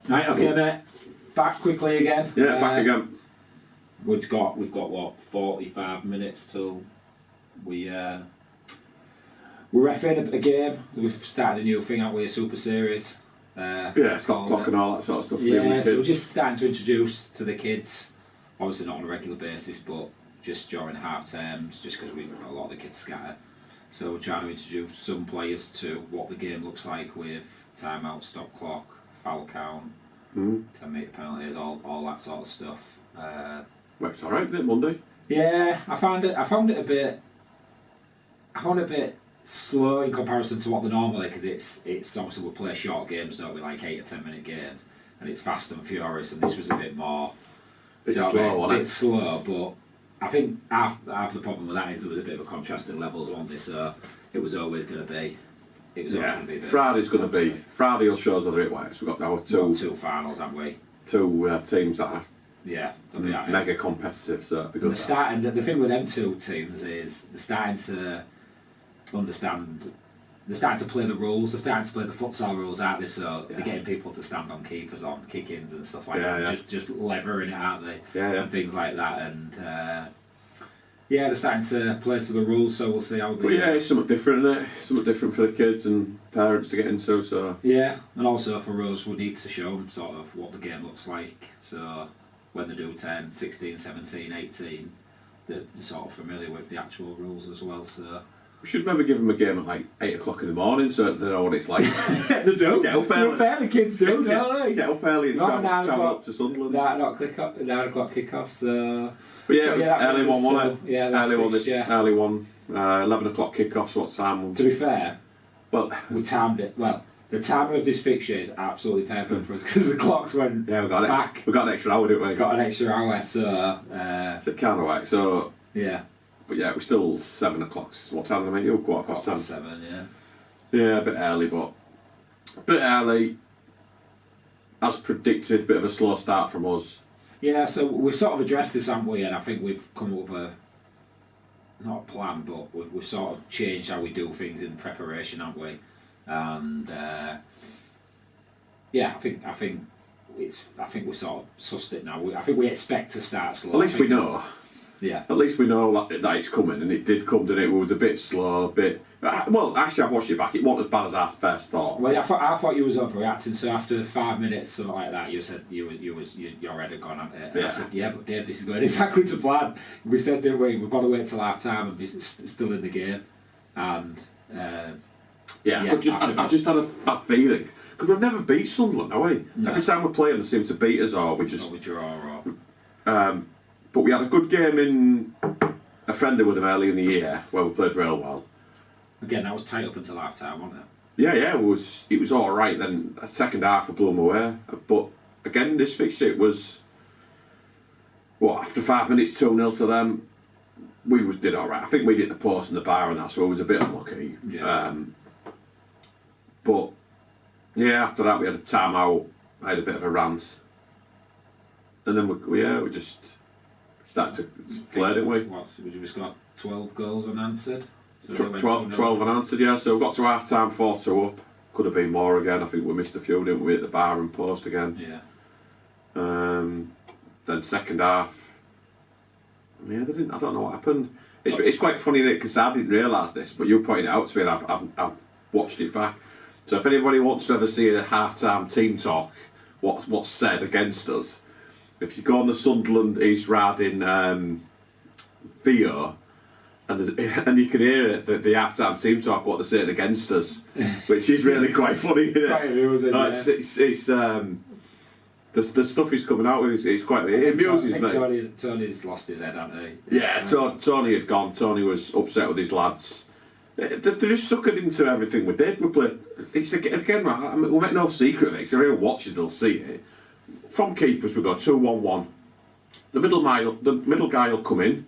Right, okay, mate. Back quickly again. Yeah, back again. We've got what, 45 minutes till we're reffing a game. We've started a new thing, haven't we? A super series. Stop clock and all that sort of stuff. Yeah, so we're just starting to introduce to the kids. Obviously not on a regular basis, but just during half terms, just because a lot of the kids scatter. So we're trying to introduce some players to what the game looks like with timeout, stop clock, foul count, 10-metre penalties, all that sort of stuff. Works alright, didn't it, Monday? Yeah, I found it a bit slow in comparison to what they normally, because it's obviously we play short games, don't we, like 8 or 10 minute games, and it's fast and furious, and this was a bit more. It's slow, a bit slow, but I think half the problem with that is there was a bit of a contrast in levels, wasn't there? So it was always going to be. Friday's going to be. Friday will show us whether it works. We've got our two finals, haven't we? Two teams that are mega competitive, so it'll be good. The thing with them two teams is they're starting to understand. They're starting to play the rules. They're starting to play the futsal rules, aren't they? So they're getting people to stand on keepers, on kick-ins and stuff like that. Just levering it, aren't they? And things like that. And they're starting to play to the rules. So we'll see how. It's something different, isn't it? Something different for the kids and parents to get into. So and also for us, we need to show them sort of what the game looks like. So when they do 10, 16, 17, 18, they're sort of familiar with the actual rules as well. So. We should maybe give them a game at like 8 o'clock in the morning so they know what it's like. They do. Get up early. The kids do, don't they? Get up early and travel up to Sunderland. 9 o'clock kick-off, so... But early one, wasn't it? Yeah, early one. 11 o'clock kick-off, so what time? To be fair, well, we timed it. Well, the timing of this fixture is absolutely perfect for us because the clocks went back. We got an extra hour, didn't we? Got an extra hour, so... So it kind of works, so... Yeah. But yeah, we're still 7 o'clock. What time did I make you? Quarter past 7, yeah. Yeah, a bit early, but... A bit early. As predicted, a bit of a slow start from us. Yeah, so we've sort of addressed this, haven't we? And I think we've come up with a... Not a plan, but we've sort of changed how we do things in preparation, haven't we? And... I think we sort of sussed it now. I think we expect to start slow. At least we know. Yeah. At least we know that it's coming, and it did come, didn't it? It was a bit slow, a bit... Well, actually, I've watched it back. It wasn't as bad as I first thought. Well, I thought you was overreacting. So after 5 minutes, something like that, you said your head had gone. And I said, yeah, but Dave, this is going exactly to plan. We said, didn't we? We've got to wait till half time and be still in the game. And I just had a bad feeling because we've never beat Sunderland, have we? No. Every time we play them, they seem to beat us, or we just. Or we draw, or. But we had a good game in a friendly with them early in the year where we played real well. Again, that was tight up until half time, wasn't it? Yeah, it was all right. Then the second half we blew them away. But again, this fixture it was after 5 minutes 2-0 to them. We did all right. I think we hit the post and the bar and that, so it was a bit unlucky. Yeah. But yeah, after that we had a timeout. I had a bit of a rant, and then we just. Started to play, didn't we? We just got 12 goals unanswered. So 12 unanswered, yeah. So we got to half time, 4-2 up. Could have been more again. I think we missed a few, didn't we, at the bar and post again. Yeah. Then second half, I don't know what happened. It's quite funny because I didn't realise this, but you pointed it out to me, and I've watched it back. So if anybody wants to ever see a half time team talk, what's said against us. If you go on the Sunderland East Riding video, and you can hear it, the half-time team talk, what they're saying against us, which is really quite funny. The stuff he's coming out with is quite... It amuses me. Tony's lost his head, hasn't he? Yeah, Tony had gone. Tony was upset with his lads. They're just sucking into everything we did. We played... Again, I mean, we'll make no secret of it, because if anyone watches, they'll see it. From keepers, we go 2-1-1. The middle guy will come in.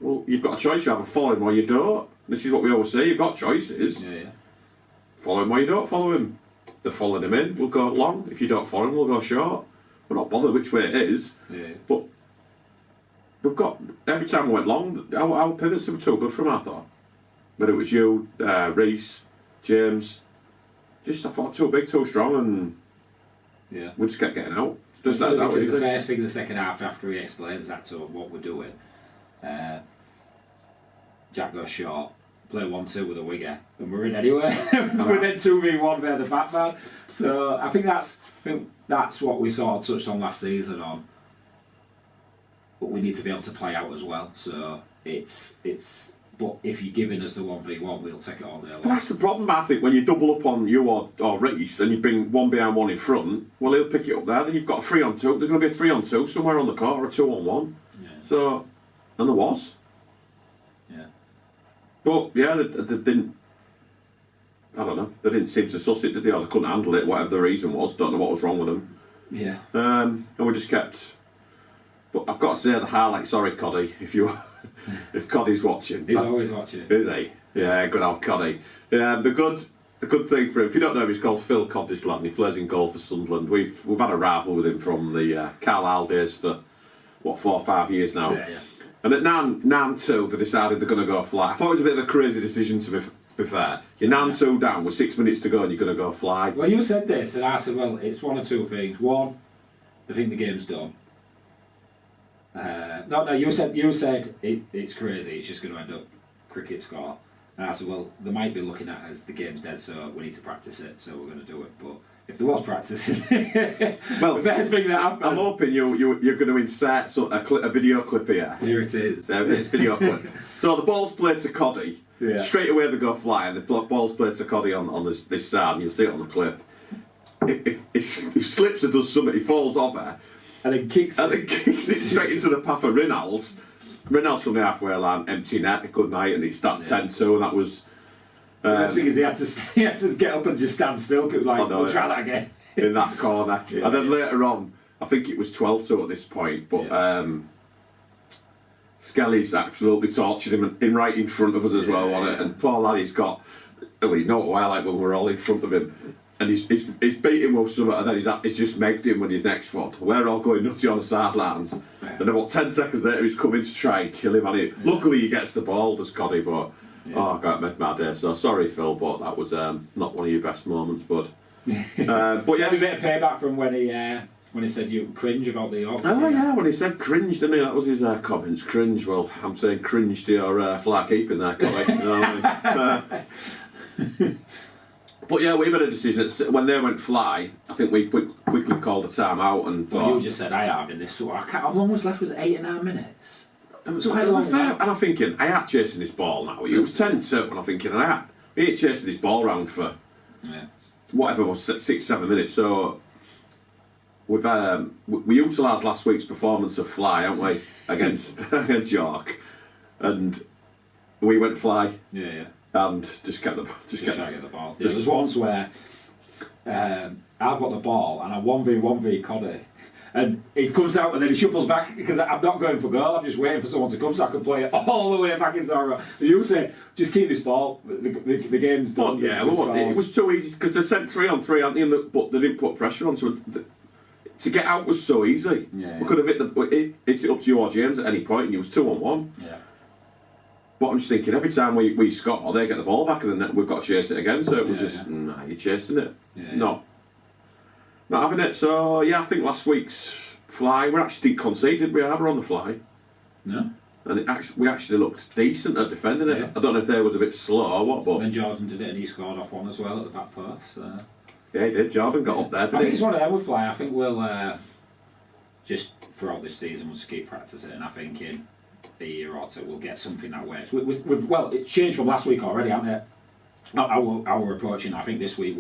Well, you've got a choice. You either follow him or you don't. This is what we always say. You've got choices. Yeah. Follow him or you don't follow him. They're following him in. We'll go long. If you don't follow him, we'll go short. We're not bothered which way it is. Yeah. But we've got every time we went long, our pivots were too good for him. I thought. Whether it was you, Reece, James, I thought too big, too strong, and. Yeah. We just kept getting out. Just Because that the easy. first thing in the second half, after he explains that to what we're doing, Jack goes short, play 1-2 with a winger, and we're in anyway. We're then 2v1 by the back man. So I think that's what we sort of touched on last season on. But we need to be able to play out as well. So it's. But if you're giving us the 1v1, we'll take it all day long. But that's the problem, I think, when you double up on you or Reece and you bring one behind one in front, well, he'll pick it up there, then you've got a 3-on-2. There's going to be a 3-on-2 somewhere on the court, or a 2-on-1. Yeah. So, and there was. Yeah. But, yeah, they didn't, I don't know, they didn't seem to suss it, did they? Or they couldn't handle it, whatever the reason was. Don't know what was wrong with them. Yeah. And we just kept... But I've got to say the highlight, sorry, Coddy, if Coddy's watching. He's always watching. Is he? Yeah, good old Coddy. The good thing for him, if you don't know him, he's called Phil Codd, this lad, and he plays in goal for Sunderland. We've had a rival with him from the Carlisle days for, 4 or 5 years now. Yeah. And at 9-2, they decided they're going to go fly. I thought it was a bit of a crazy decision, to be fair. You're 9-2 down with 6 minutes to go and you're going to go fly. Well, you said this, and I said, well, it's one or two things. One, they think the game's done. No, you said it's crazy. It's just going to end up cricket score. And I said, well, they might be looking at it as the game's dead, so we need to practice it. So we're going to do it. But if there was practicing, well, the best thing that happened. I'm hoping you're going to insert a video clip here. Here it is. There it is, video clip. So the ball's played to Coddy. Yeah. Straight away they go flying. The ball's played to Coddy on this side, and you'll see it on the clip. If slips or does something, he falls off her. And then kicks it straight into the path of Rinalds. Rinalds from the halfway line, empty net, good night, and it starts 10-2, and that was... the thing is, he had to get up and just stand still, like, we'll try that again. In that corner. Yeah. And then later on, I think it was 12-2 at this point, but Skelly's absolutely tortured him right in front of us as well, on it, and poor lad, he's got... Well, you know what I like when we're all in front of him. And he's beat him with something, and then he's just megged him with his next one. We're all going nutty on the sidelines. Yeah. And about 10 seconds later, he's coming to try and kill him. And luckily, he gets the ball, does Coddy, but I can't make my day. So sorry, Phil, but that was not one of your best moments, bud. But yeah, a bit of payback from when he said you cringe about the York. Oh yeah, when he said cringe, didn't he? That was his comments. Cringe. Well, I'm saying cringe to your fly keeping there, Coddy. You know what I mean? But yeah, we made a decision. When they went fly, I think we quickly called a time out and thought... Well, you just said I have in this. How long was left? Was it 8 or 9 minutes? It was quite long. And I'm thinking, I ain't chasing this ball now. It was 10-2, and I'm thinking, we ain't chasing this ball round for whatever was 6-7 minutes. So we utilised last week's performance of fly, haven't we, against York, and we went fly. Yeah. And just kept trying to get the ball. Yeah, there's once where I've got the ball and I 1v Coddy, and he comes out and then he shuffles back because I'm not going for goal. I'm just waiting for someone to come so I can play it all the way back into our. As you say, just keep this ball. The game's done. But yeah, it was too easy because they sent 3-on-3, aren't they? But they didn't put pressure on. So to get out was so easy. Yeah. We could have hit it up to you or James at any point, and it was 2-on-1. Yeah. But I'm just thinking, every time we score, they get the ball back and then we've got to chase it again. So it was nah, you're chasing it. Yeah. Not having it. So, yeah, I think last week's fly, we actually didn't concede, did we ever on the fly? No. And we actually looked decent at defending it. Yeah. I don't know if they was a bit slow or what, but... And then Jordan did it and he scored off one as well at the back post. Yeah, he did. Jordan got up there, didn't I think it's one of them with fly. I think we'll just, throughout this season, we'll just keep practicing. And I think in a year or two we'll get something that works. Well, it's changed from last week already, hasn't it? Our approaching, I think this week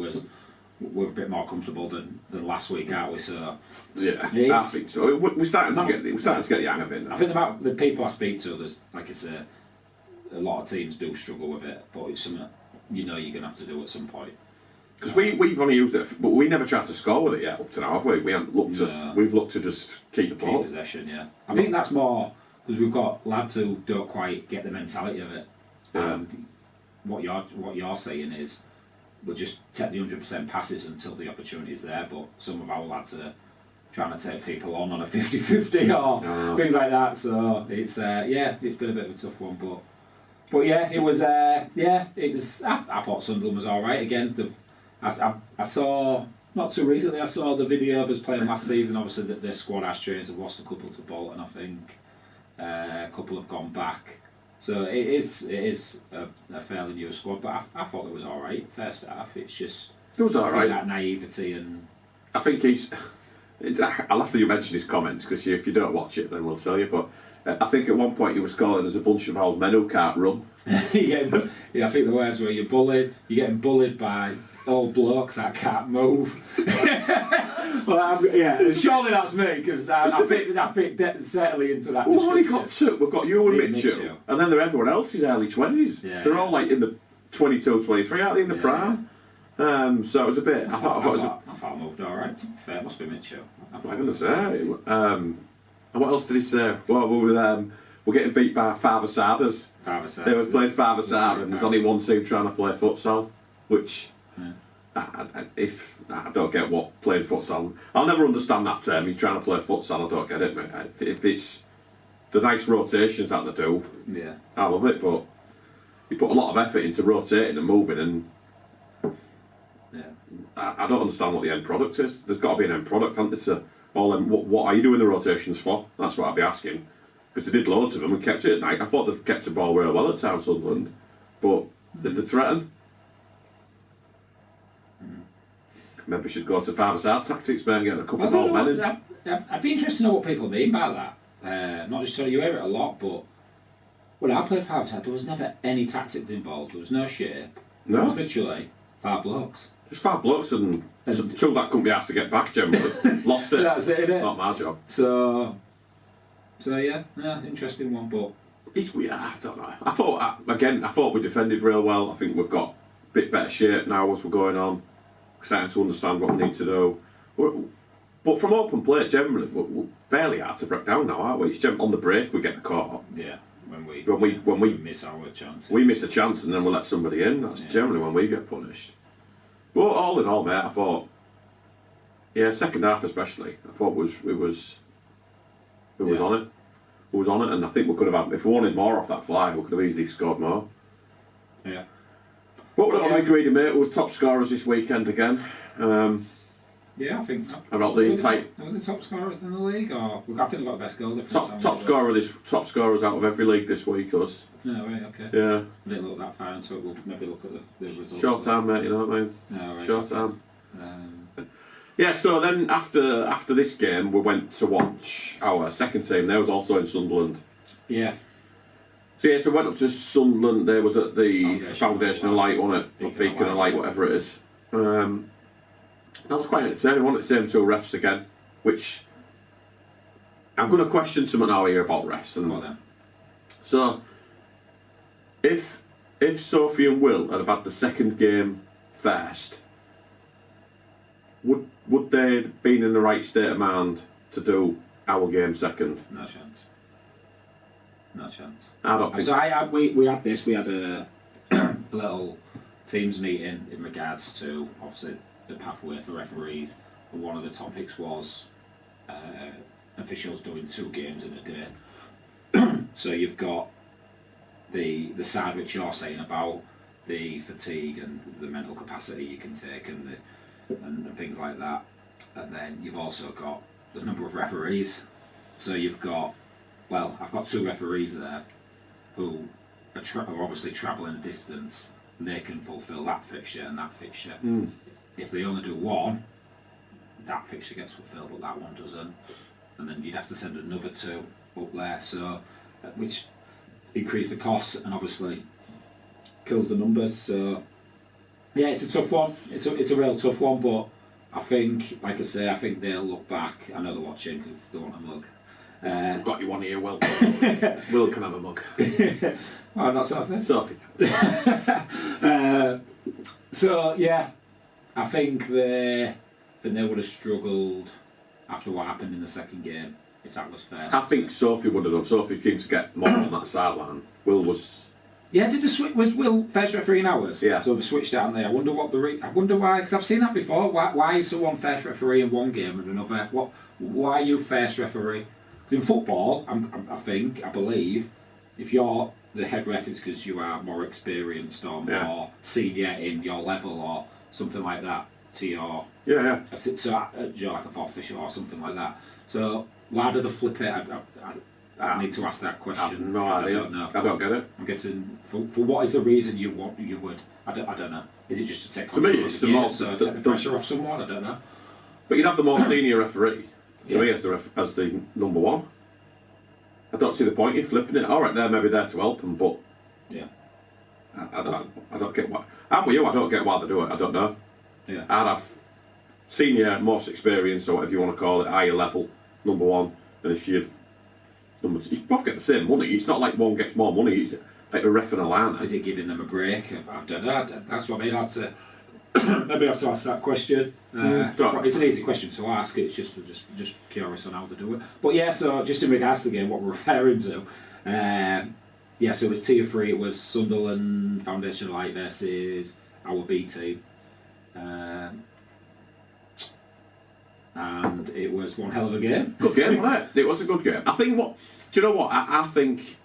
we're a bit more comfortable than last week, aren't we? So yeah, I think so. We're starting to get the hang of it now. I think about the people I speak to, there's, like I say, a lot of teams do struggle with it, but it's something you're going to have to do at some point. Because we've only used it, but we never tried to score with it yet up to now, have we? We haven't looked to. We've looked to just keep the ball. Keep possession, yeah. I think that's more because we've got lads who don't quite get the mentality of it. Yeah. And what you're saying is we'll just take the 100% passes until the opportunity is there. But some of our lads are trying to take people on a 50-50 or things like that. So it's it's been a bit of a tough one, but yeah, it was it was. I thought Sunderland was all right again. I saw not too recently. I saw the video of us playing last season. Obviously, that their squad has changed. Have lost a couple to Bolton, I think. A couple have gone back. So it is a fairly new squad. But I thought it was all right first half. It's just It was all right. that naivety and. I think he's. I'll have to mention his comments because if you don't watch it, then we'll tell you. But I think at one point he was calling us a bunch of old men who can't run. Yeah, I think the words were you're getting bullied by old blokes that can't move. Well, surely that's me because I think certainly into that. Well, we've only got two. We've got you and Mitchell, and then everyone else is early 20s. Yeah, They're all like in the 22, 23, aren't they, in the prime? So it was a bit. I thought I moved all right. To be fair, it must be Mitchell. I'm going to say. And what else did he say? Well, we're getting beat by Father Sarders. They was playing Father Sard, and there's only one team trying to play futsal, which. If I don't get what playing futsal, I'll never understand that term. You're trying to play futsal, I don't get it, mate. If it's the nice rotations that they do, yeah, I love it. But you put a lot of effort into rotating and moving, and I don't understand what the end product is. There's got to be an end product, hasn't there? To all them, what are you doing the rotations for? That's what I'd be asking. Because they did loads of them and kept it at night. I thought they kept the ball really well at times, Sunderland, but did they threaten? Maybe we should go to Father Sard tactics, man, get a couple of old men in. I'd be interested to know what people mean by that. Not just so you hear it a lot, but when I played Father Sard, there was never any tactics involved. There was no shape. No. It was literally 5 blokes. It's 5 blokes and two that couldn't be asked to get back, generally. Lost it. That's it, innit? Not my job. So yeah, interesting one, but... It's weird, I don't know. I thought we defended real well. I think we've got a bit better shape now as we're going on. Starting to understand what we need to do. But from open play, generally, we're fairly hard to break down now, aren't we? It's on the break, we get caught. Yeah, when we miss our chances. We miss a chance and then we let somebody in. That's generally when we get punished. But all in all, mate, I thought, second half especially, I thought it was on it. We was on it, and I think we could have had, if we wanted more off that fly, we could have easily scored more. Yeah. But we're not greedy, mate. We was top scorers this weekend again. Yeah, I think. About the tight. Were the top scorers in the league, or I think we got the best goal difference. Top scorers out of every league this week, us. No, right, okay. Yeah. I didn't look that far into it. We'll maybe look at the results. Short time, mate. You know what I mean? No, right. Short time. Yeah. So then after this game, we went to watch our second team. They was also in Sunderland. Yeah. So we went up to Sunderland. They was at the Foundation of Light, wasn't it? Beacon of Light, whatever it is. That was quite entertaining. One at the same two refs again, which I'm going to question something now here about refs. And so, if Sophie and Will had had the second game first, would they have been in the right state of mind to do our game second? No chance. No chance. I don't think. So we had this. We had a little teams meeting in regards to obviously the pathway for referees. And one of the topics was officials doing 2 games in a day. So you've got the side which you're saying about the fatigue and the mental capacity you can take and things like that, and then you've also got the number of referees. So you've got, well, I've got 2 referees there who are obviously travelling a distance, and they can fulfil that fixture and that fixture. If they only do one, that fixture gets fulfilled, but that one doesn't, and then you'd have to send another 2 up there, so which increase the costs and obviously kills the numbers. So yeah, it's a tough one. It's a real tough one, but I think, like I say, I think they'll look back. I know they're watching because they want a mug. I've got you one here, Will. Will can have a mug. Oh, not Sophie? Sophie. So yeah, I think they would have struggled after what happened in the second game, if that was fair. I think Sophie would have done. Sophie came to get more on that sideline. Will was. Yeah, was Will first referee in ours? Yeah. So they switched out there. I wonder why, because I've seen that before. Why is someone first referee in one game and another? Why are you first referee? In football, I believe, if you're the head ref, it's because you are more experienced or more senior in your level or something like that. to your... Yeah. So, you're like a fourth official or something like that. So, why do they flip it? I need to ask that question. I have no idea. I don't know. I don't get it. I'm guessing, for what is the reason you would? I don't know. Is it just to take To me, it's the more... So take the pressure off someone? I don't know. But you'd have the more senior referee, to me, as the number one. I don't see the point in flipping it. All right, they're maybe there to help them, but... Yeah. I don't get why. I'm with you, I don't get why they do it. I don't know. Yeah. I'd have senior, most experience, or whatever you want to call it, higher level, number one. And if you've number two, you both get the same money. It's not like one gets more money. It's like a ref and a line. Is it giving them a break? I don't know. That's what I mean. I'd to maybe I have to ask that question. It's an easy question to ask. It's just curious on how to do it. But yeah, so just in regards to the game, what we're referring to. Yeah, so it was Tier 3, it was Sunderland Foundation Light versus our B team. And it was one hell of a game. Good game, wasn't it? It was a good game. I think do you know what? I think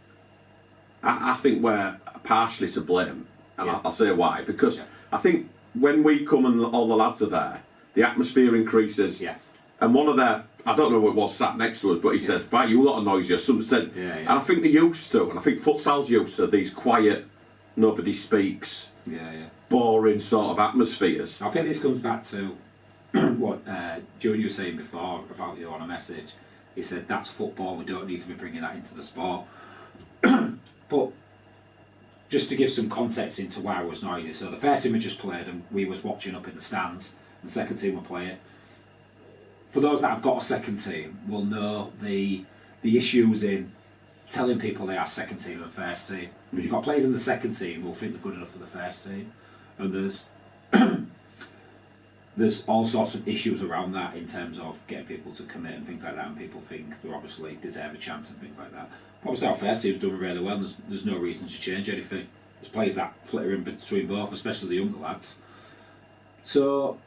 we're partially to blame, and I'll say why. Because I think when we come and all the lads are there, the atmosphere increases. Yeah. And one of their, I don't know who it was, sat next to us, but he said, "Right, you lot are noisy." Some said, and I think they're used to, and I think futsal's used to these quiet, nobody speaks, boring sort of atmospheres. I think this comes back to what Junior was saying before about you on a message. He said, that's football, we don't need to be bringing that into the sport. But just to give some context into why it was noisy, so the first team had just played and we was watching up in the stands, the second team were playing. For those that have got a second team will know the issues in telling people they are second team and first team. Because you've got players in the second team who think they're good enough for the first team, and there's all sorts of issues around that in terms of getting people to commit and things like that, and people think they obviously deserve a chance and things like that. Obviously our first team's done really well, and there's no reason to change anything. There's players that flitter in between both, especially the younger lads. So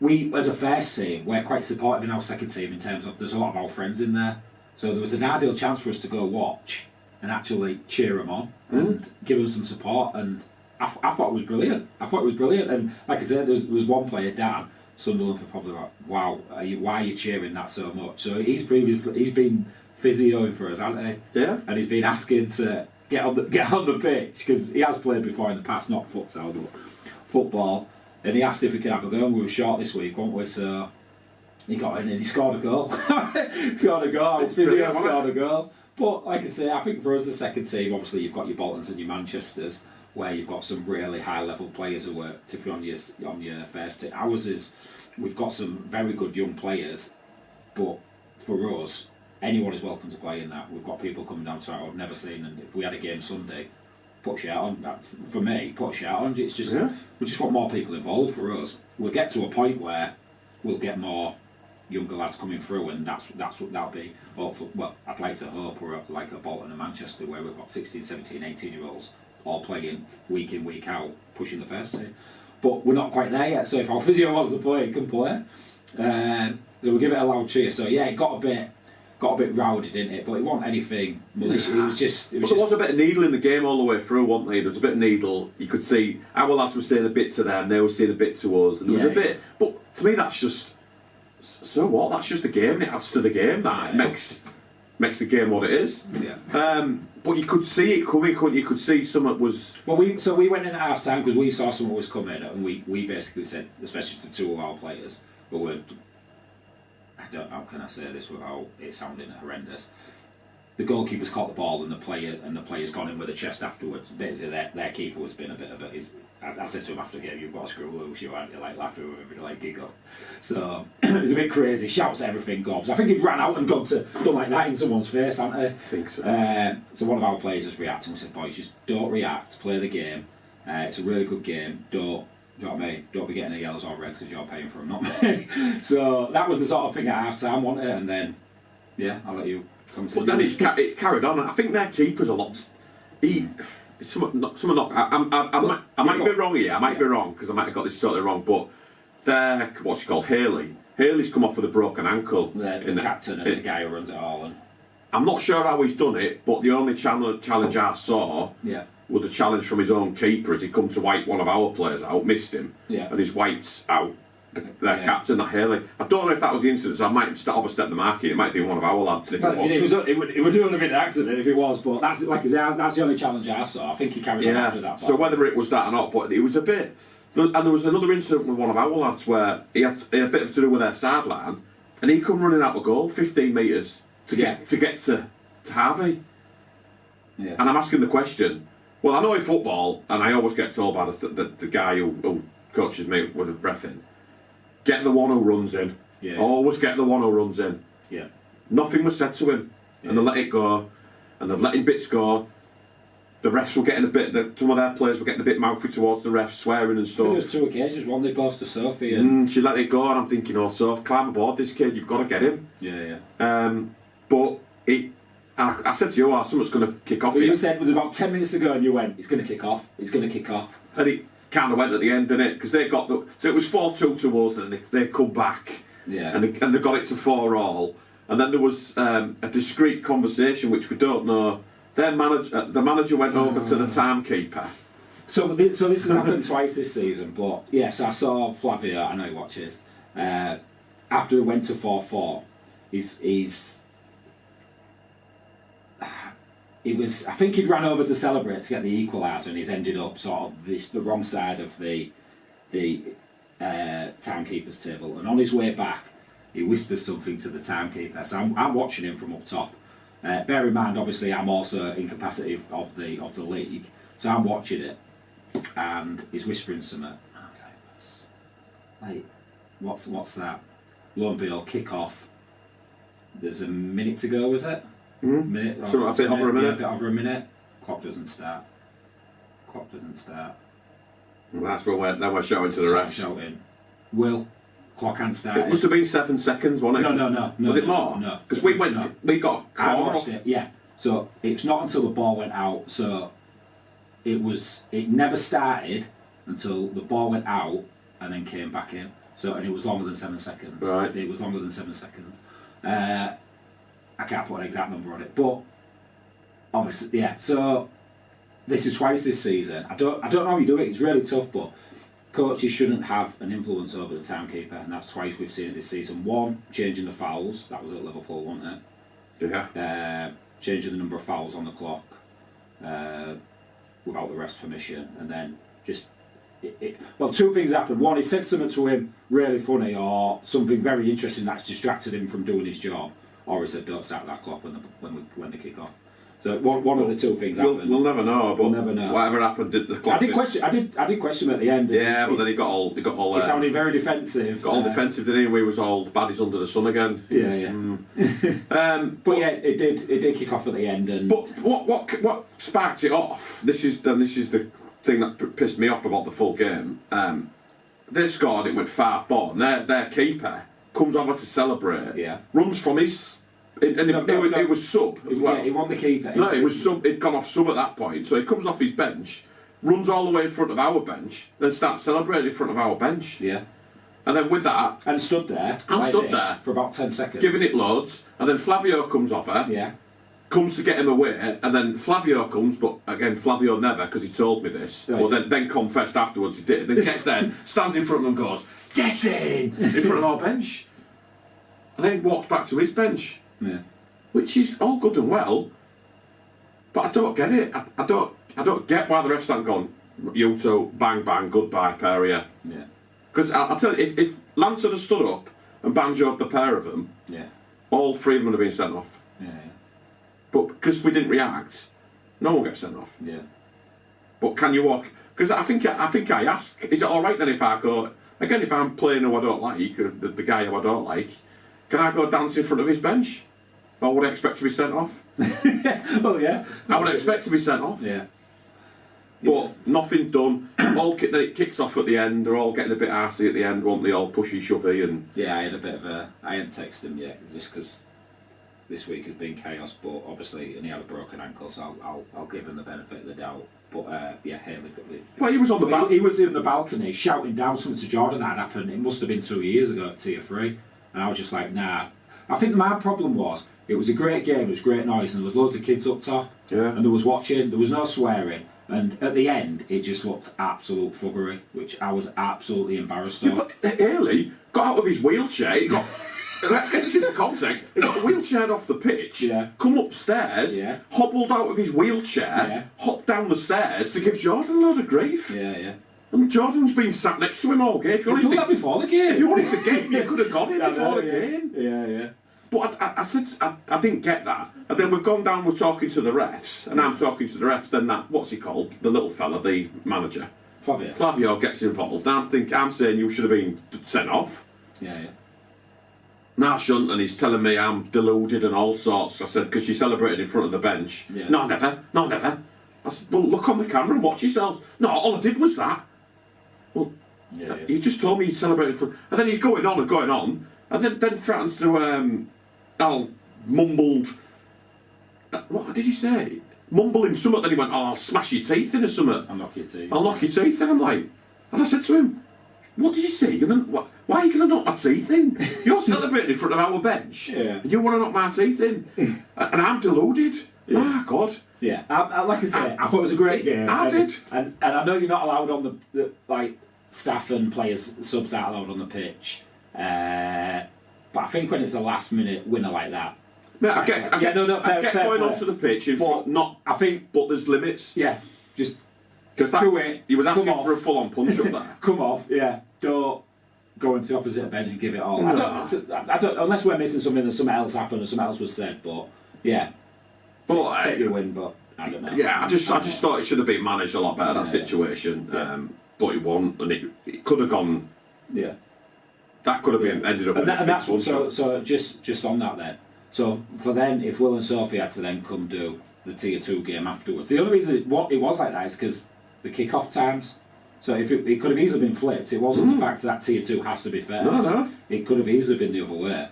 we, as a first team, we're quite supportive in our second team in terms of there's a lot of our friends in there. So there was an ideal chance for us to go watch and actually cheer them on and give them some support, and I thought it was brilliant. And like I said, there was one player, Dan, Sunderland, were probably like, wow, why are you cheering that so much? So he's been physioing for us, hasn't he? Yeah. And he's been asking to get on the pitch, because he has played before in the past, not futsal, but football. And he asked if we could have a go, and we were short this week, weren't we? So he got in and he scored a goal. Scored a goal. But like I say, I think for us, the second team, obviously you've got your Boltons and your Manchesters, where you've got some really high level players who work typically on your first team. Ours is, we've got some very good young players, but for us, anyone is welcome to play in that. We've got people coming down to it I've never seen, and if we had a game Sunday, put a shirt on. For me, put a shirt on. It's just we just want more people involved. For us, we'll get to a point where we'll get more younger lads coming through, and that's what that'll be. Well, I'd like to hope we're like a Bolton and Manchester, where we've got 16, 17, 18-year-olds all playing week in, week out, pushing the first team. But we're not quite there yet, so if our physio wants to play, it can play. So we'll give it a loud cheer. So yeah, it got a bit rowdy, didn't it? But it wasn't anything malicious. It was just... There was a bit of needle in the game all the way through, wasn't there? There was a bit of needle. You could see our lads were saying a bit to them, they were saying a bit to us, and there was a bit... But to me, that's just... So what? That's just the game, and it adds to the game. That makes the game what it is. Yeah. But you could see it coming, couldn't you? You could see something was... Well, we went in at half time because we saw something was coming, and we basically said, especially to two of our players, who were... how can I say this without it sounding horrendous? The goalkeeper's caught the ball, and the player's gone in with a chest afterwards. Basically, their keeper has been a bit of a... I said to him after the game, you've got to screw loose, you aren't you? Like laughing with him, like giggle. So it was a bit crazy. Shouts at everything, gobs. I think he ran out and done like that in someone's face, hadn't he? I think so. So one of our players has reacted and we said, boys, just don't react, play the game. It's a really good game. Do you know what I mean? Don't be getting the yellows or reds because you're paying for them, not me. So that was the sort of thing at half time, wasn't it? And then, I'll let you continue. But then it carried on. I think their keeper's a lot. I might be wrong here. I might be wrong because I might have got this totally wrong. But what's he called? Haley's come off with a broken ankle. The captain and the guy who runs it all. And I'm not sure how he's done it, but the only challenge I saw was a challenge from his own keeper as he come to wipe one of our players out, missed him, and he's wiped out their captain, that Haley. I don't know if that was the incident, so I might overstep the mark here. It might be one of our lads. If it would have been an accident if it was, but that's that's the only challenge I saw. I think he carried on after that. So whether it was that or not, but it was a bit. And there was another incident with one of our lads where he had a bit to do with their sideline, and he come running out of goal 15 metres to get to Harvey. Yeah. And I'm asking the question. Well, I know in football, and I always get told by the guy who coaches me with the reffing, get the one who runs in. Yeah. Always get the one who runs in. Yeah. Nothing was said to him, and they let it go, and they've let him bits go. The refs were getting some of their players were getting a bit mouthy towards the refs, swearing and stuff. There was 2 occasions, one they both to Sophie. And she let it go, and I'm thinking, oh, Soph, climb aboard this kid, you've got to get him. Yeah. But I said to you, something's going to kick off. Well, you said it was about 10 minutes ago, and you went, it's going to kick off. And it kind of went at the end, didn't it? Because they got so it was 4-2 to us, and they come back. Yeah. And they got it to 4-4. And then there was a discreet conversation, which we don't know. The manager went over to the timekeeper. So this has happened twice this season, but yes, I saw Flavio, I know he watches, after it went to 4-4, I think he'd ran over to celebrate to get the equaliser, and he's ended up sort of the wrong side of the timekeeper's table, and on his way back he whispers something to the timekeeper. So I'm watching him from up top. Bear in mind, obviously, I'm also in capacity of the league, so I'm watching it, and he's whispering something. And I was like, what's that? Lo and behold, kick off. There's a minute to go, was it? Mm-hmm. A bit over a minute. Yeah, a bit over a minute. Clock doesn't start. Well, that's when we're shouting to the rest. Shouting. Will. Clock can't start. It must have been 7 seconds, wasn't it? No. Was it more? No. Because we got a I watched it, yeah. So it's not until the ball went out. So it never started until the ball went out and then came back in. So, and it was longer than 7 seconds. Right. It was longer than 7 seconds. I can't put an exact number on it, but obviously, yeah. So this is twice this season. I don't know how you do it. It's really tough, but coaches shouldn't have an influence over the timekeeper, and that's twice we've seen it this season. One, changing the fouls. That was at Liverpool, wasn't it? Yeah. Changing the number of fouls on the clock without the ref's permission, and then just. Well, 2 things happened. One, he said something to him really funny, or something very interesting that's distracted him from doing his job, or he said, "Don't start that clock when they kick off." So one of the 2 things happened. We'll never know. But we'll never know. Whatever happened, did the clock? I did question him at the end. Yeah, but then he got all. He sounded very defensive. Got all defensive, didn't he? We was all baddies under the sun again. Yeah. But yeah, it did kick off at the end. And but what sparked it off? This is the thing that pissed me off about the full game. They scored. It went 5-4. Their keeper comes over to celebrate. Yeah. Runs from his. It was sub as well. Yeah, he won the keeper. No, it was sub. It'd gone off sub at that point. So he comes off his bench, runs all the way in front of our bench, then starts celebrating in front of our bench. Yeah. And then with that, and stood there for about 10 seconds, giving it loads. And then Flavio comes off her. Yeah. Comes to get him away, and then Flavio comes, but again Flavio never, because he told me this. Right. Well, then confessed afterwards he did. Then gets there, stands in front of them, and goes, "Get in front of our bench," and then walks back to his bench. Yeah. Which is all good and well, but I don't get it. I don't get why the refs haven't gone, "You two, bang bang, goodbye, pair of you." Yeah. Because I'll tell you, if Lance had stood up and banjoed the pair of them, yeah, all 3 of them would have been sent off. Yeah. But because we didn't react, no one gets sent off. Yeah. But can you walk? Because I think I ask, is it all right then if I go again? If I'm playing who I don't like, the guy who I don't like, can I go dance in front of his bench? Or would I expect to be sent off? Well, yeah. I would expect to be sent off. Yeah. But nothing done. Then it kicks off at the end. They're all getting a bit arsey at the end, weren't they? All pushy, shovey, and yeah. I hadn't texted him yet just because this week has been chaos. But obviously, and he had a broken ankle, so I'll give him the benefit of the doubt. But yeah, Haley's got the. Well, he was on the balcony. He was in the balcony shouting down something to Jordan that had happened. It must have been 2 years ago at Tier 3, and I was just like, nah. I think my problem was it was a great game, it was great noise, and there was loads of kids up top, yeah, and there was watching, there was no swearing, And at the end, it just looked absolute fuggery, which I was absolutely embarrassed of. But Haley got out of his wheelchair. He got. Let's get this into context. He got wheelchaired off the pitch, come upstairs, hobbled out of his wheelchair, hopped down the stairs to give Jordan a load of grief. And Jordan's been sat next to him all game. If you wanted done that before the game. If you wanted to game, you could have got him before the game. But I said I didn't get that. And then we've gone down, we're talking to the refs, and I'm talking to the refs, then that, what's he called? The little fella, the manager. Flavio gets involved. And I'm saying you should have been sent off. No, I shouldn't, and he's telling me I'm deluded and all sorts. I said, because you celebrated in front of the bench. No, never. I said, well, look on the camera and watch yourselves. No, all I did was that. Well, you just told me you celebrated for... And then he's going on, and then threatens to, mumbled... What did he say? Mumbling something, then he went, I'll smash your teeth in or something. I'll knock your teeth. I'll knock your teeth in. I'm like... And I said to him, what did you say? Why are you going to knock my teeth in? You're celebrating in front of our bench. And you want to knock my teeth in. And I'm deluded. My God. Yeah, like I said, I thought it was a great game. I did. And I know you're not allowed on the staff and players, subs aren't allowed on the pitch. But I think when it's a last minute winner like that. Yeah, I get going onto the pitch, but there's limits. Yeah, just because he was asking for a full-on punch up there. Come off, don't go into the opposite bench and give it all. I don't, unless we're missing something and something else happened or something else was said, but take your win, but I don't know. Yeah, I just thought it should have been managed a lot better, that situation. But it won't, and it could have gone. Yeah. That could have been ended up. And that's so just on that then. So for then, if Will and Sophie had to then come do the Tier 2 game afterwards, the only reason it was like that is because the kick-off times. So if it could have easily been flipped, it wasn't the fact that Tier 2 has to be first. No. It could have easily been the other way.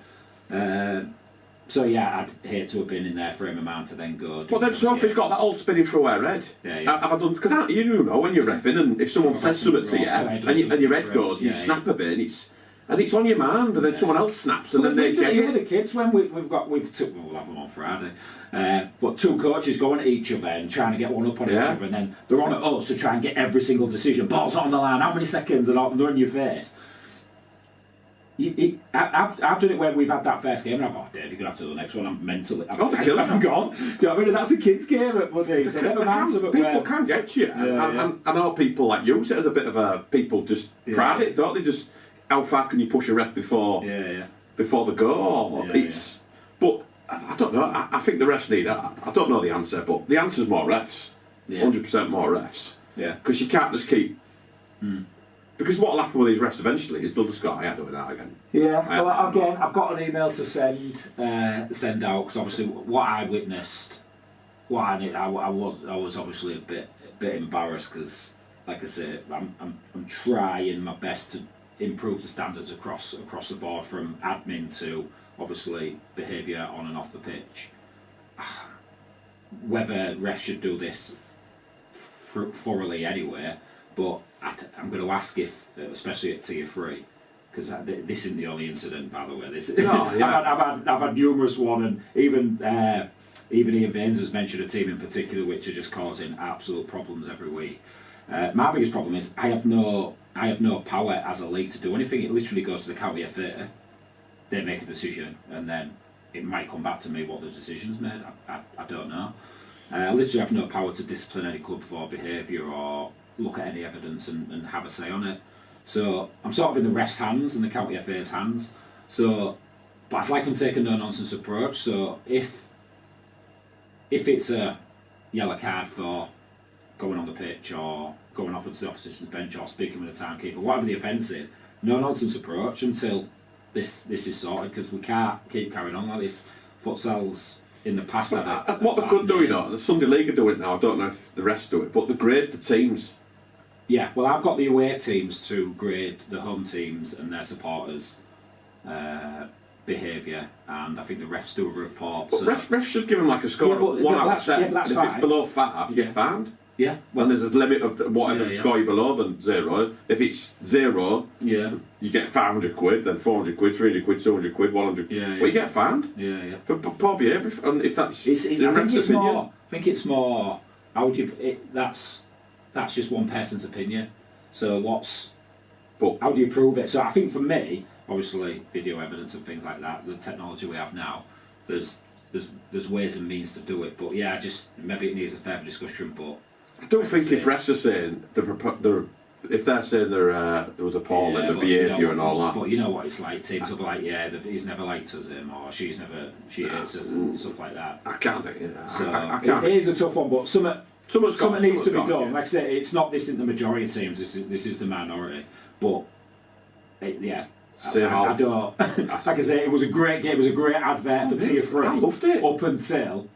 So I'd hate to have been in their frame of mind to then go. Well, then Sophie's got that all spinning through her head. Have I done? Because you know when you're reffing, and if someone says something to you, and your head goes, and you snap a bit, and it's on your mind, and then someone else snaps, and then they get it. The kids when we'll have them on Friday, but two coaches going at each other and trying to get one up on each other, and then they're on at us to try and get every single decision. Ball's not on the line. How many seconds? And they're in your face. I've done it where we've had that first game and I've thought, Dave, you're going to have to do the next one. I'm mentally... I'm gone. Do you know what I mean? That's a kid's game at bloody... So never mind something where... People can get you. I know people like use it as a bit of a... People just pride it, don't they? Just, how far can you push a ref before the goal? But I don't know. I think the refs need... I don't know the answer, but the answer's more refs. 100% more refs. Yeah. Because you can't just keep... Because what will happen with these refs eventually is they'll just go, yeah, doing that again. Yeah, well, again, I've got an email to send out, because obviously what I witnessed, I was obviously a bit embarrassed because, like I say, I'm trying my best to improve the standards across the board, from admin to, obviously, behaviour on and off the pitch. Whether refs should do this thoroughly anyway, but I'm going to ask if, especially at Tier 3, because this isn't the only incident, by the way. I've had numerous one, and even Ian Baines has mentioned a team in particular which are just causing absolute problems every week. My biggest problem is I have no power as a league to do anything. It literally goes to the county FA. They make a decision, and then it might come back to me what the decision's made. I don't know. I literally have no power to discipline any club for behaviour or look at any evidence and have a say on it. So I'm sort of in the ref's hands and the county FA's hands. So, but I'd like them to take a no-nonsense approach. So if it's a yellow card for going on the pitch or going off into the opposition's bench or speaking with the timekeeper, whatever the offence is, no-nonsense approach until this is sorted, because we can't keep carrying on like this. Futsal's in the past had it. What they could do, the Sunday League are doing it now. I don't know if the rest do it, but they grade the teams. Yeah, well, I've got the away teams to grade the home teams and their supporters' behaviour, and I think the refs do a report. But refs should give them like a score of 1 out of 10. If it's below 5, you get fined. Yeah. Well, and there's a limit of whatever the score you below than 0. If it's 0, you get 500 quid, then 400 quid, 300 quid, 200 quid, 100 quid. Well, you get fined. Yeah. For poor behaviour. And if that's I think it's more how would you? That's just one person's opinion. So how do you prove it? So I think for me, obviously, video evidence and things like that, the technology we have now, there's ways and means to do it. But yeah, maybe it needs a further discussion. But I don't think if refs are saying if they're saying there was appalling, the behaviour and all that. But you know what it's like. Teams will be like, he's never liked us, or she hates us, and stuff like that. I can't. So I can't. It is a tough one, but something needs to be done. Yeah. Like I say, it's not this isn't the majority of teams. This is the minority. But I don't. Like I say, it was a great game. It was a great advert for Tier 3. I loved it up until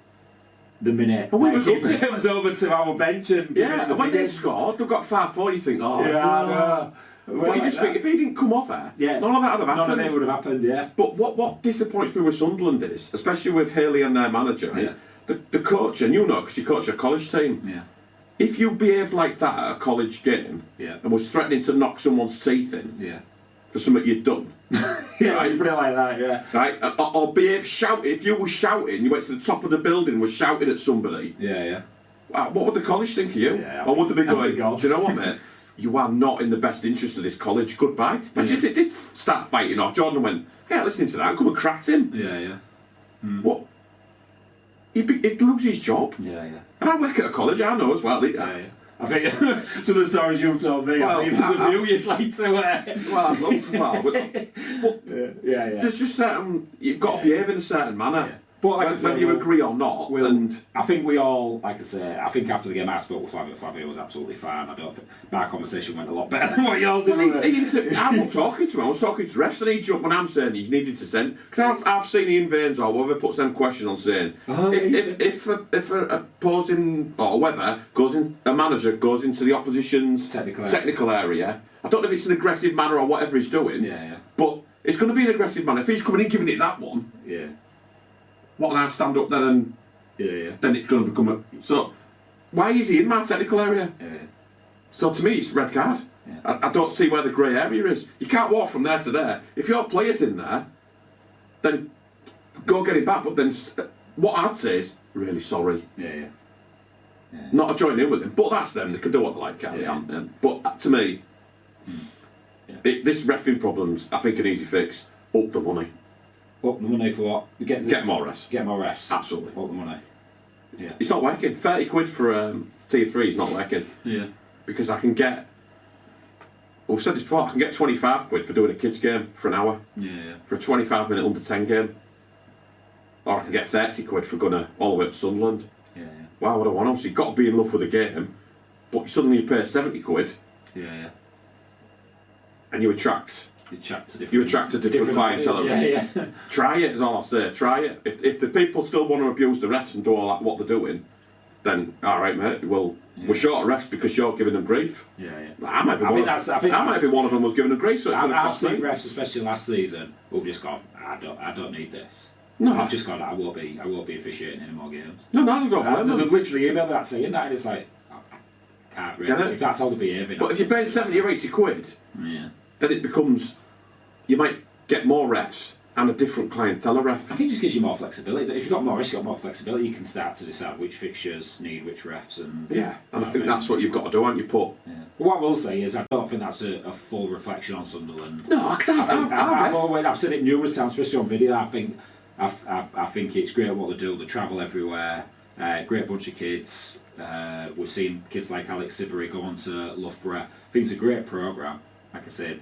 the minute it comes over to our bench and when they scored, they got 5-4. You think, but you just think if he didn't come off there, none of that would have happened. None of it would have happened. Yeah. But what disappoints me with Sunderland is, especially with Haley and their manager, the coach, and you know because you coach a college team. Yeah. If you behaved like that at a college game and was threatening to knock someone's teeth in for something you'd done, right? You put it like that, right? Or behave shouting. If you were shouting, you went to the top of the building, was shouting at somebody. What would the college think of you? Or would they be going, do you know what, mate? You are not in the best interest of this college. Goodbye. Imagine if it did start fighting off. Jordan went, listening to that, come and cracked him. What? He'd lose his job. And I work at a college, I know as well. I think some of the stories you've told me, I think there's a few you'd like to... There's just certain... You've got to behave in a certain manner. But like I said, whether you agree or not. I think we all, like I say, I think after the game I spoke with Flavio. Flavio was absolutely fine. I don't think my conversation went a lot better than what yours did. I'm not talking to him. I was talking to the refs, and he jumped when I'm saying he needed to send. Because I've seen Ian Vaines or whoever puts them question on saying if a opposing or whether a manager goes into the opposition's technical area. I don't know if it's an aggressive manner or whatever he's doing. But it's going to be an aggressive manner. If he's coming in giving it that one. What can I stand up then and then it's going to become a... So, why is he in my technical area? So to me, it's red card. I don't see where the grey area is. You can't walk from there to there. If your player's in there, then go get it back. But then what I'd say is, really sorry. Not to join in with them, but that's them. They can do what they like, carry on. But to me, this refereeing problem's, I think, an easy fix. Up the money. Up the money for what? Get more refs. Get more refs. Absolutely. Up the money. It's not working. 30 quid for Tier 3 is not working. Because I can get... We've said this before, I can get 25 quid for doing a kids game for an hour. For a 25-minute under 10 game. Or I can get 30 quid for going all the way up to Sunderland. Wow, what I want. So you've got to be in love with the game, but suddenly you pay 70 quid. And you attract a different clientele. Try it, is all I'll say. Try it. If the people still want to abuse the refs and do all that, what they're doing, then all right, mate. Well, we're short of refs because you're giving them grief. I might be one of them was giving them grief. So I've seen refs, especially last season, who've just gone, I don't need this. No, I've just gone, I will be officiating any more games. No, I don't blame them. They've literally emailed that saying that, and it's like, I can't really. If that's how they're behaving. But if you're paying 70 or 80 quid, then it becomes. You might get more refs and a different clientele ref. I think it just gives you more flexibility. If you've got more risk, you've got more flexibility. You can start to decide which fixtures need which refs. And I think that's what you've got to do, aren't you? But what I will say is, I don't think that's a full reflection on Sunderland. No, because I've said it numerous times, especially on video. I think it's great what they do. They travel everywhere. Great bunch of kids. We've seen kids like Alex Sibury go on to Loughborough. I think it's a great programme. Like I said,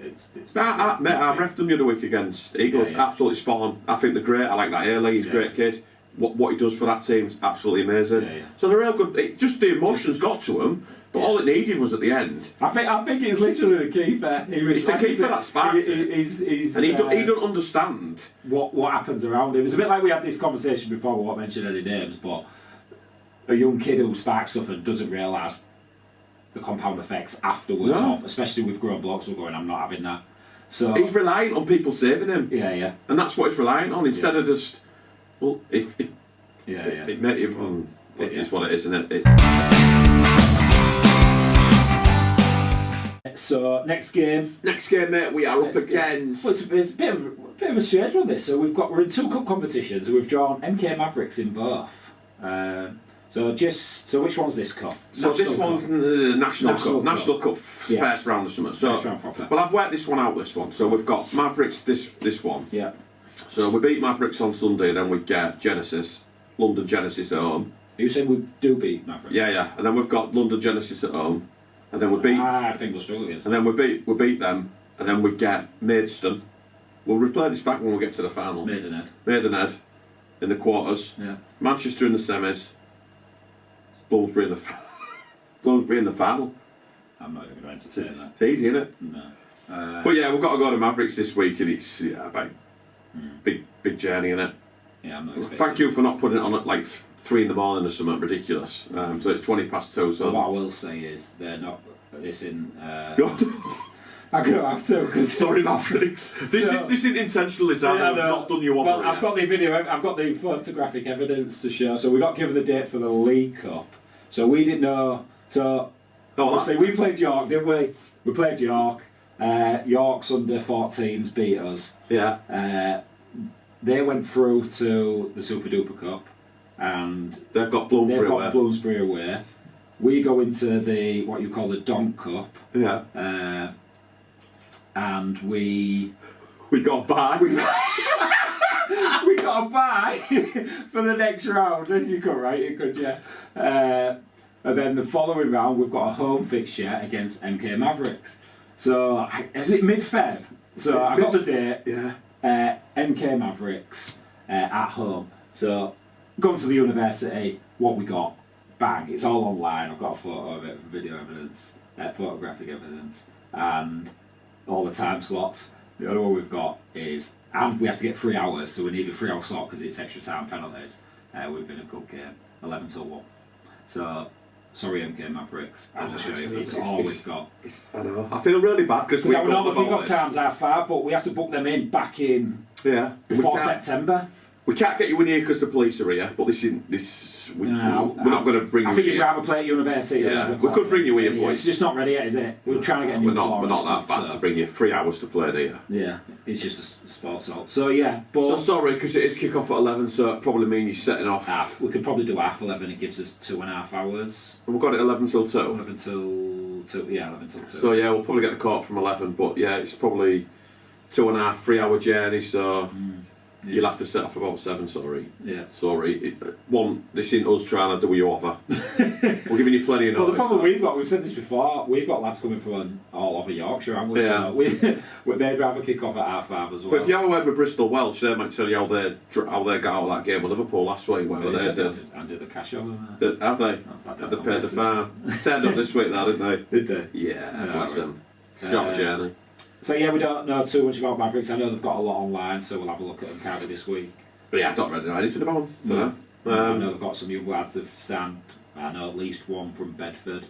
I refed them the other week against Eagles. Absolutely spot on. I think they're great. I like that Haley. He's a great kid. What he does for that team is absolutely amazing. So they're real good. Just the emotions got to him, but all it needed was at the end. I think it's literally the keeper. It's the keeper that sparked it. And he don't understand what happens around him. It's a bit like we had this conversation before. We won't mention any names, but a young kid who sparks stuff and doesn't realise the compound effects afterwards of, especially with grown blokes who are going, I'm not having that. So he's relying on people saving him. And that's what he's relying on instead of just, well, it is what it is, isn't it? So next game, mate, we are up against. Well, it's a bit of a strange one. This, so we're in two cup competitions. We've drawn MK Mavericks in both. So which one's this cup? So this one's the National Cup. National Cup first round of summer. So, first round proper. Well, I've worked this one out, this one. So we've got Mavericks, this one. Yeah. So we beat Mavericks on Sunday, then we get Genesis, London Genesis at home. You said we do beat Mavericks? Yeah. And then we've got London Genesis at home. And then we beat... I think we'll struggle against them. And then we beat them. And then we get Maidstone. We'll replay this back when we get to the final. Maidenhead in the quarters. Yeah. Manchester in the semis. Bloomsbury in the final. I'm not even going to entertain that. It's easy, isn't it? No. But yeah, we've got to go to Mavericks this week, and it's big journey, innit? Yeah, I'm not expecting. Thank you for not putting it on at like 3 in the morning or something ridiculous. So it's 2:20. So what I will say is they're not. This in. I'm going to have to because sorry, Mavericks. This isn't intentional. Is that? I've not done you off. Well, I've got the video. I've got the photographic evidence to show. So we got given the date for the League Cup. So we didn't know. So obviously we played York, didn't we? We played York. York's under 14s beat us. Yeah. They went through to the Super Duper Cup, and they've got Bloomsbury away. We go into the what you call the Donk Cup. Yeah. And we got a bye. We got a bye for the next round. As you could, right? You could, yeah. And then the following round, we've got a home fixture against MK Mavericks. So, is it mid-Feb? So, I got the date. Yeah. MK Mavericks at home. So, going to the university, what we got? Bang. It's all online. I've got a photo of it, video evidence, photographic evidence, and all the time slots. The other one we've got is, and we have to get 3 hours, so we need a 3 hour slot because it's extra time penalties. We've been a good game, 11 till 1. So, sorry MK Mavericks, I'll show you. It's all we've got. I know. I feel really bad because our normal kick-off times are far, but we have to book them in back in before September. We can't get you in here because the police are here, but we're not going to bring you in. I think you'd rather play at university. Yeah, we could bring you in, boys. It's just not ready yet, is it? We're trying to get a new floor. We're not that bad to bring you 3 hours to play, do you? Yeah, it's just a sports hall. So yeah, but... So sorry, because it is kick-off at 11, so it probably means you're setting off... We could probably do half 11, it gives us 2.5 hours. And we've got it 11 till 2? 11 till 2, yeah, 11 till 2. So yeah, we'll probably get the court from 11, but yeah, it's probably 2.5, 3 hour journey, so... Yeah. You'll have to set off about 7, sorry. Yeah. Sorry. This isn't us trying to do you over. We're giving you plenty of notice. Well, the problem we've said this before, we've got lads coming from all over Yorkshire, haven't we? Yeah. So they'd rather kick off at 5:30 as well. But if you have a word with Bristol Welsh, they might tell you how they got out of that game with Liverpool last week, whatever they did. And did the cash over there. Have they? They paid the fine. Turned up this week, though, didn't they? Did they? Yeah, bless them. Short journey. So yeah, we don't know too much about Mavericks. I know they've got a lot online, so we'll have a look at them kind of this week. But yeah, I don't really know anything about them. I know they've got some young lads who've signed. I know at least one from Bedford.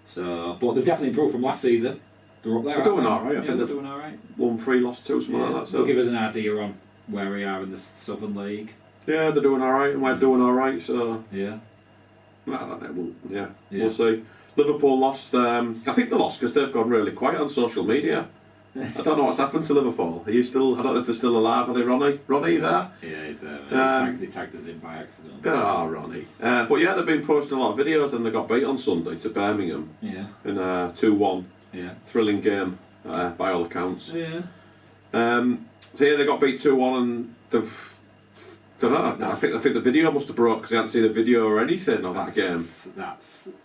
So, but they've definitely improved from last season. They're up there. They're doing all right. I think they're doing all right. 1-3, lost 2, something like that. So they'll give us an idea on where we are in the Southern League. Yeah, they're doing all right, and we're doing all right. So yeah, I don't know. We'll see. Liverpool lost. I think they lost because they've gone really quiet on social media. I don't know what's happened to Liverpool. Are you still? I don't know if they're still alive. Are they, Ronnie? Ronnie, there? Yeah, he's there. They tagged us in by accident. Oh, Ronnie. But yeah, they've been posting a lot of videos, and they got beat on Sunday to Birmingham. Yeah. In a 2-1. Yeah. Thrilling game, by all accounts. Yeah. So yeah, they got beat 2-1, and they've. Don't know. I think the video must have broke because they hadn't seen a video or anything of that game.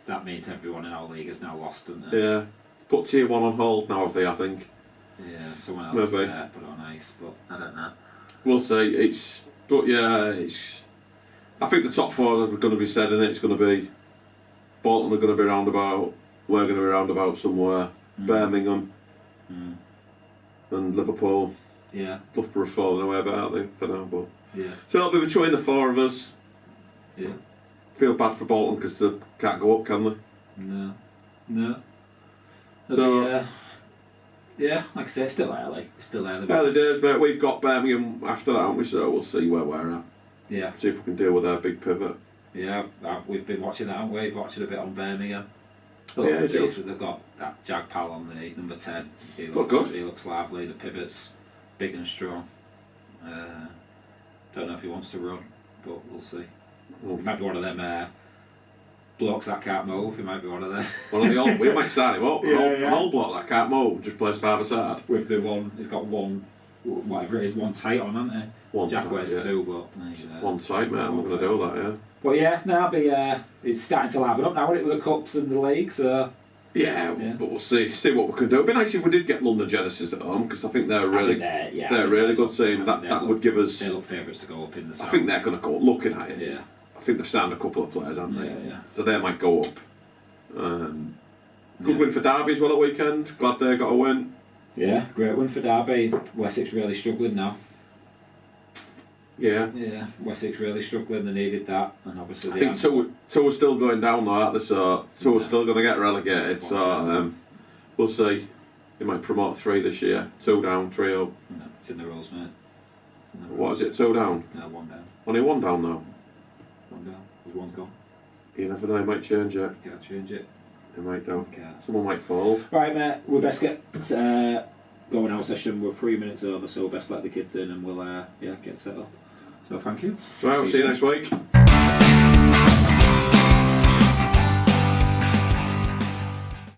That means everyone in our league has now lost, doesn't it? Yeah. Put Tier 1 on hold now, have they? I think. Yeah, someone else put it on ice, but I don't know. We'll see. I think the top 4 are going to be said in it. It's going to be Bolton are going to be roundabout. We're going to be roundabout somewhere. Birmingham and Liverpool. Yeah. Loughborough falling away, aren't they? For now, but yeah. So it'll be between the 4 of us. Yeah. Feel bad for Bolton because they can't go up, can they? No. So. Yeah, like I say, it's still early. Early days, mate. We've got Birmingham after that, haven't we? So we'll see where we're at. Yeah. See if we can deal with our big pivot. Yeah, we've been watching that, haven't we? Watching a bit on Birmingham. Yeah, they've got that Jag Pal on the number 10. He looks lively. The pivot's big and strong. Don't know if he wants to run, but we'll see. He might be one of them blokes that can't move. He might be one of them. One of the old, we might start him up. Yeah. An old bloke that can't move, just plays five-a-side. With the one, he's got one, whatever it is, one tight on, hasn't he? One Jack tight, wears yeah. two, but he's, One tight, mate. I'm going to do that, yeah. But yeah, no, it's starting to liven up now, isn't it, with the cups and the league, so... Yeah, but we'll see what we can do. It'd be nice if we did get London Genesis at home, because I think they're a really good team. That would give us. They look favourites to go up in the south. I think they're going to go up. Looking at it, yeah. I think they've signed a couple of players, haven't they? Yeah. So they might go up. Good win for Derby as well at weekend. Glad they got a win. Yeah, great win for Derby. Wessex really struggling now. Yeah. Yeah, Wessex really struggling. They needed that, and obviously I think two are still going down though, aren't they? So two are still going to get relegated. So we'll see. They might promote 3 this year. 2 down, 3 up. No, it's in the rules, mate. What is it? 2 down? No, 1 down. Only 1 down though. 1 down. Because 1's gone. You never know. They might change it. Can't change it. They might do. Okay. Someone might fold. Right, mate. We best get going our session. We're 3 minutes over, so we'll best let the kids in, and we'll get set up. So thank you. Right, we'll see you next week.